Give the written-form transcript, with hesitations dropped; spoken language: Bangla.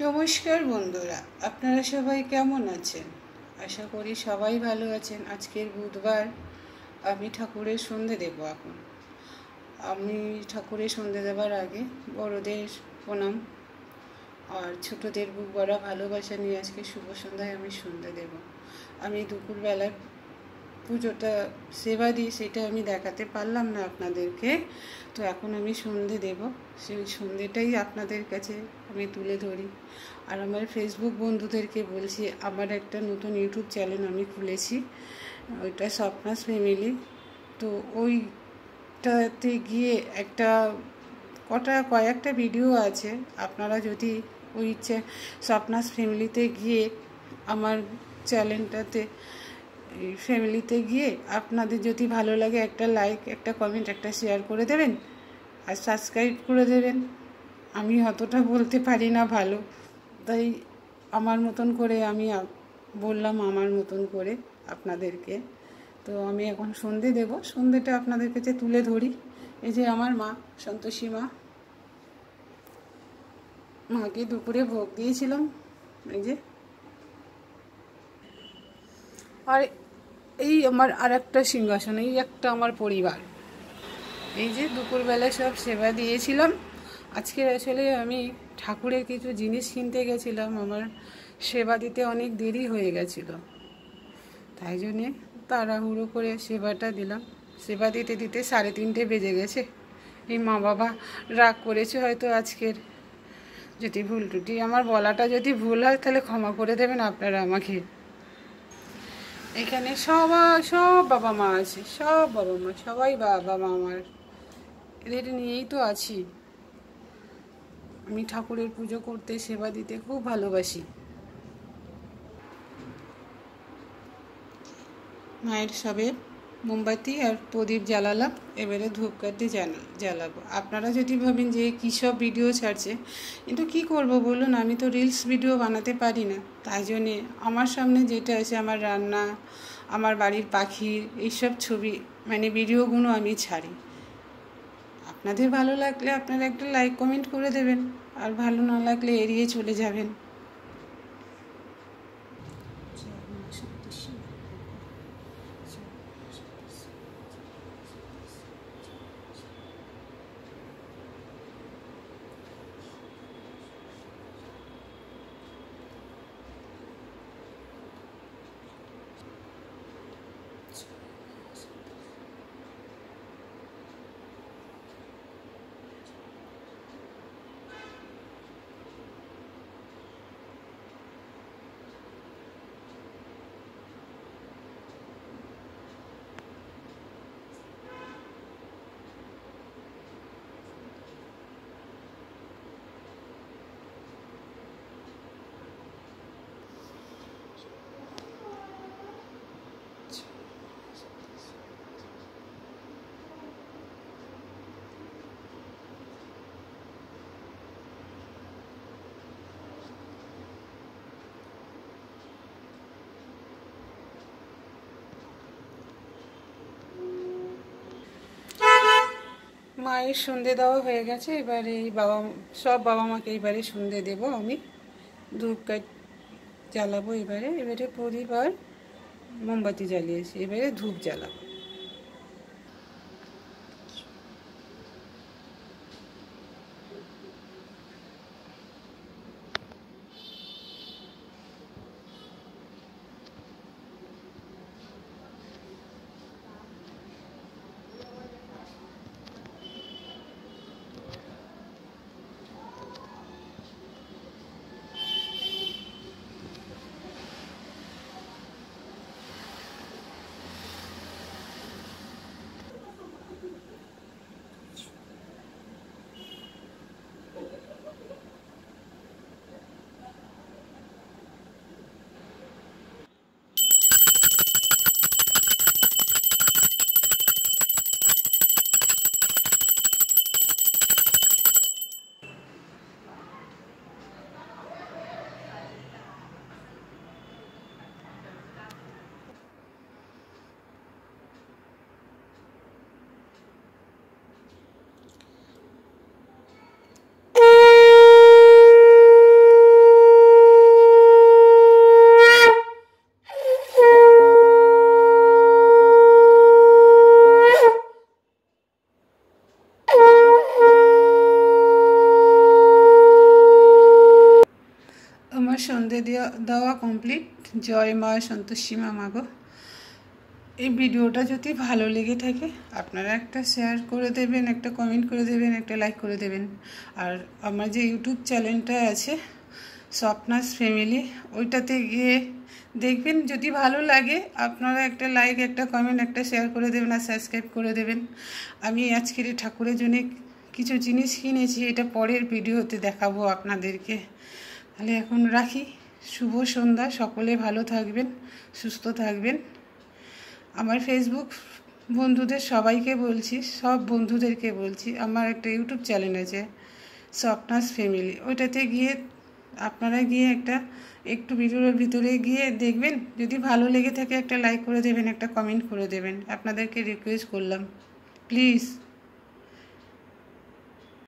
নমস্কার বন্ধুরা, আপনারা সবাই কেমন আছেন? আশা করি সবাই ভালো আছেন। আজকের বুধবার, আমি ঠাকুরের সন্ধে দেব। এখন আমি ঠাকুরের সন্ধে দেওয়ার আগে বড়দের প্রণাম আর ছোটদের বুক ভরা ভালোবাসা নিয়ে আজকে শুভ সন্ধ্যায় আমি সন্ধে দেব। আমি দুপুরবেলায় পুজোটা সেবা দিই, সেটা আমি দেখাতে পারলাম না আপনাদেরকে, তো এখন আমি সন্ধে দেব। সেই সন্ধেটাই আপনাদের কাছে আমি তুলে ধরি। আর আমার ফেসবুক বন্ধুদেরকে বলছি, আমার একটা নতুন ইউটিউব চ্যানেল আমি খুলেছি, ওইটা স্বপ্নাস ফ্যামিলি। তো ওইটাতে গিয়ে কয়েকটা ভিডিও আছে। আপনারা যদি ওই স্বপ্নাস ফ্যামিলিতে গিয়ে আমার চ্যানেলটাতে ফ্যামিলিতে গিয়ে আপনাদের যদি ভালো লাগে একটা লাইক, একটা কমেন্ট, একটা শেয়ার করে দেবেন আর সাবস্ক্রাইব করে দেবেন। আমি অতটা বলতে পারি না ভালো, তাই আমার মতন করে আমি বললাম, আমার মতন করে আপনাদেরকে। তো আমি এখন সন্ধে দেব, সন্ধেটা আপনাদের কাছে তুলে ধরি। এই যে আমার মা, সন্তোষী মাকে দুপুরে ভোগ দিয়েছিলাম, এই যে। আর এই আমার আর একটা সিংহাসন, এই একটা আমার পরিবার। এই যে দুপুরবেলা সব সেবা দিয়েছিলাম। আজকে আসলে আমি ঠাকুরের কিছু জিনিস কিনতে গেছিলাম, আমার সেবা দিতে অনেক দেরি হয়ে গেছিল, তাই জন্যে তাড়াহুড়ো করে সেবাটা দিলাম। সেবা দিতে দিতে 3:30 বেজে গেছে। এই মা বাবা রাগ করেছে হয়তো আজকের। যদি ভুল টুটি আমার বলাটা যদি ভুল হয় তাহলে ক্ষমা করে দেবেন আপনারা আমাকে। এখানে সব বাবা মা আছে, সব বাবা মা, সবাই বাবা মা আমার। এদের নিয়েই তো আছি। আমি ঠাকুরের পুজো করতে, সেবা দিতে খুব ভালোবাসি। মায়ের সবে মোমবাতি আর প্রদীপ জ্বালালাম, এবারে ধূপকাঠি জ্বালাবো। আপনারা যদি ভাবেন যে কী সব ভিডিও ছাড়ছে, কিন্তু কি করব বলুন, আমি তো রিলস ভিডিও বানাতে পারি না। তাই জন্যে আমার সামনে যেটা আছে, আমার রান্না, আমার বাড়ির পাখির এইসব ছবি, মানে ভিডিওগুলো আমি ছাড়ি। আপনাদের ভালো লাগলে আপনারা একটা লাইক কমেন্ট করে দেবেন, আর ভালো না লাগলে এড়িয়ে চলে যাবেন। মায়ের সন্ধে দেওয়া হয়ে গেছে। এবারে এই সব বাবা মাকে এবারে সন্ধে দেব আমি। ধূপকাঠ জ্বালাবো এবারে প্রদীপ আর মোমবাতি জ্বালিয়েছি, এবারে ধূপ জ্বালাবো। পুজো দেওয়া কমপ্লিট। জয় মা সন্তোষী মা মাগো। এই ভিডিওটা যদি ভালো লেগে থাকে আপনারা একটা শেয়ার করে দেবেন, একটা কমেন্ট করে দেবেন, একটা লাইক করে দেবেন। আর আমার যে ইউটিউব চ্যানেলটা আছে স্বপ্নাস ফ্যামিলি, ওইটাতে গিয়ে দেখবেন। যদি ভালো লাগে আপনারা একটা লাইক, একটা কমেন্ট, একটা শেয়ার করে দেবেন আর সাবস্ক্রাইব করে দেবেন। আমি আজকের ঠাকুরের জন্য কিছু জিনিস কিনেছি, এটা পরের ভিডিওতে দেখাবো আপনাদেরকে। তাহলে এখন রাখি। শুভ সন্ধ্যা। সকলে ভালো থাকবেন, সুস্থ থাকবেন। আমার ফেসবুক বন্ধুদের সবাইকে বলছি, সব বন্ধুদেরকে বলছি, আমার একটা ইউটিউব চ্যানেল আছে স্বপ্নাস ফ্যামিলি, ওইটাতে গিয়ে আপনারা গিয়ে একটু ভিডিওর ভিতরে গিয়ে দেখবেন। যদি ভালো লেগে থাকে একটা লাইক করে দেবেন, একটা কমেন্ট করে দেবেন। আপনাদেরকে রিকোয়েস্ট করলাম, প্লিজ।